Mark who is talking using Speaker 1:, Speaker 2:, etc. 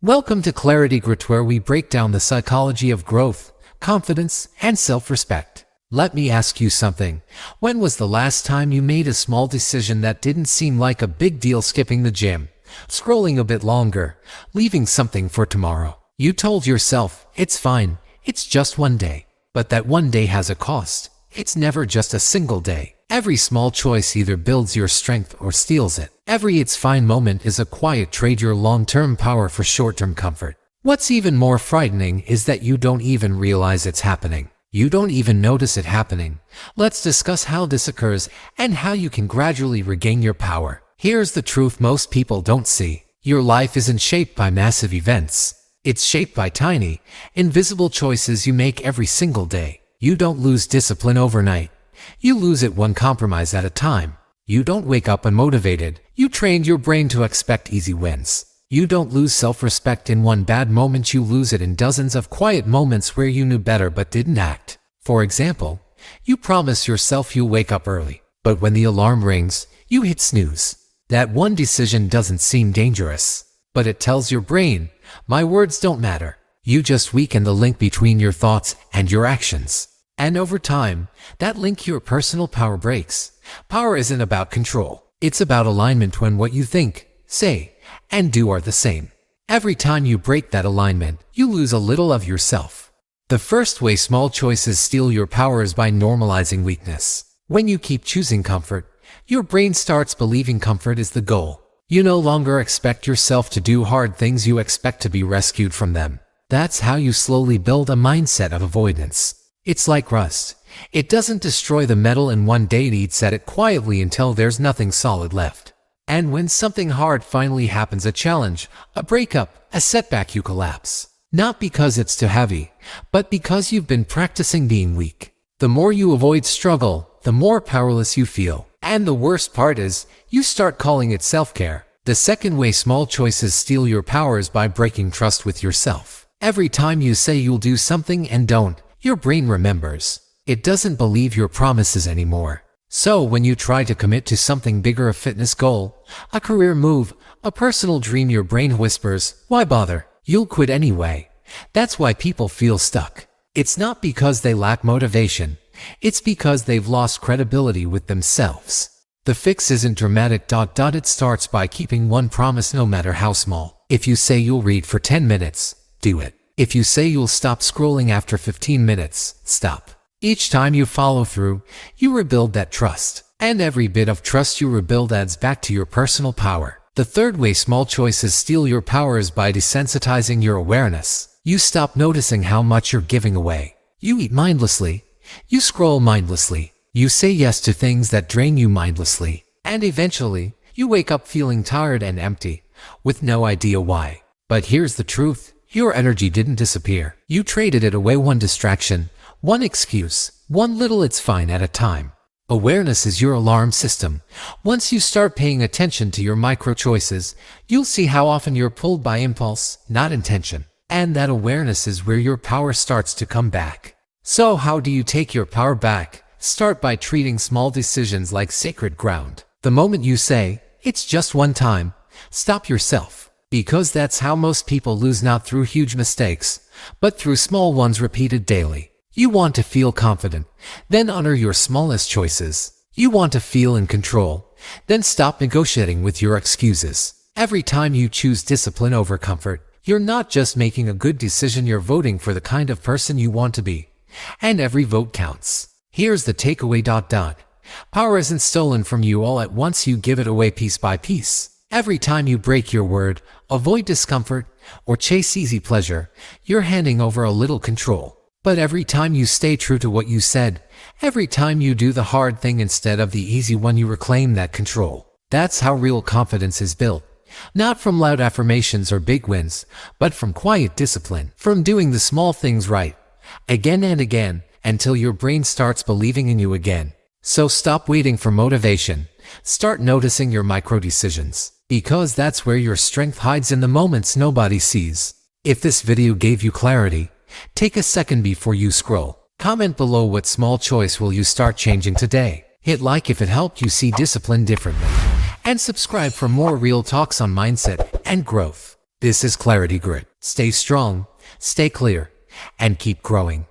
Speaker 1: Welcome to ClarityGrit, where we break down the psychology of growth, confidence, and self-respect. Let me ask you something. When was the last time you made a small decision that didn't seem like a big deal? Skipping the gym, scrolling a bit longer, leaving something for tomorrow. You told yourself, it's fine, it's just one day. But that one day has a cost. It's never just a single day. Every small choice either builds your strength or steals it. Every "it's fine" moment is a quiet trade your long-term power for short-term comfort. What's even more frightening is that you don't even realize it's happening. You don't even notice it happening. Let's discuss how this occurs and how you can gradually regain your power. Here's the truth most people don't see. Your life isn't shaped by massive events. It's shaped by tiny, invisible choices you make every single day. You don't lose discipline overnight. You lose it one compromise at a time. You don't wake up unmotivated. You trained your brain to expect easy wins. You don't lose self-respect in one bad moment. You lose it in dozens of quiet moments where you knew better but didn't act. For example, you promise yourself you'll wake up early, but when the alarm rings, you hit snooze. That one decision doesn't seem dangerous, but it tells your brain, my words don't matter. You just weaken the link between your thoughts and your actions. And over time, that link, your personal power, breaks. Power isn't about control. It's about alignment when what you think, say, and do are the same. Every time you break that alignment, you lose a little of yourself. The first way small choices steal your power is by normalizing weakness. When you keep choosing comfort, your brain starts believing comfort is the goal. You no longer expect yourself to do hard things, you expect to be rescued from them. That's how you slowly build a mindset of avoidance. It's like rust. It doesn't destroy the metal in one day, it eats at it quietly until there's nothing solid left. And when something hard finally happens, a challenge, a breakup, a setback, you collapse. Not because it's too heavy, but because you've been practicing being weak. The more you avoid struggle, the more powerless you feel. And the worst part is, you start calling it self-care. The second way small choices steal your power is by breaking trust with yourself. Every time you say you'll do something and don't, your brain remembers. It doesn't believe your promises anymore. So when you try to commit to something bigger, a fitness goal, a career move, a personal dream, your brain whispers, why bother? You'll quit anyway. That's why people feel stuck. It's not because they lack motivation. It's because they've lost credibility with themselves. The fix isn't dramatic. It starts by keeping one promise, no matter how small. If you say you'll read for 10 minutes, do it. If you say you'll stop scrolling after 15 minutes, stop. Each time you follow through, you rebuild that trust. And every bit of trust you rebuild adds back to your personal power. The third way small choices steal your power is by desensitizing your awareness. You stop noticing how much you're giving away. You eat mindlessly. You scroll mindlessly. You say yes to things that drain you mindlessly. And eventually, you wake up feeling tired and empty, with no idea why. But here's the truth. Your energy didn't disappear. You traded it away, one distraction, one excuse, one little "it's fine" at a time. Awareness is your alarm system. Once you start paying attention to your micro choices, you'll see how often you're pulled by impulse, not intention. And that awareness is where your power starts to come back. So how do you take your power back? Start by treating small decisions like sacred ground. The moment you say, it's just one time, stop yourself. Because that's how most people lose, not through huge mistakes, but through small ones repeated daily. You want to feel confident, then honor your smallest choices. You want to feel in control, then stop negotiating with your excuses. Every time you choose discipline over comfort, you're not just making a good decision, you're voting for the kind of person you want to be. And every vote counts. Here's the takeaway. Power isn't stolen from you all at once, you give it away piece by piece. Every time you break your word, avoid discomfort, or chase easy pleasure, you're handing over a little control. But every time you stay true to what you said, every time you do the hard thing instead of the easy one, you reclaim that control. That's how real confidence is built. Not from loud affirmations or big wins, but from quiet discipline, from doing the small things right, again and again, until your brain starts believing in you again. So stop waiting for motivation. Start noticing your micro decisions. Because that's where your strength hides, in the moments nobody sees. If this video gave you clarity, take a second before you scroll. Comment below what small choice will you start changing today. Hit like if it helped you see discipline differently. And subscribe for more real talks on mindset and growth. This is Clarity Grit. Stay strong, stay clear, and keep growing.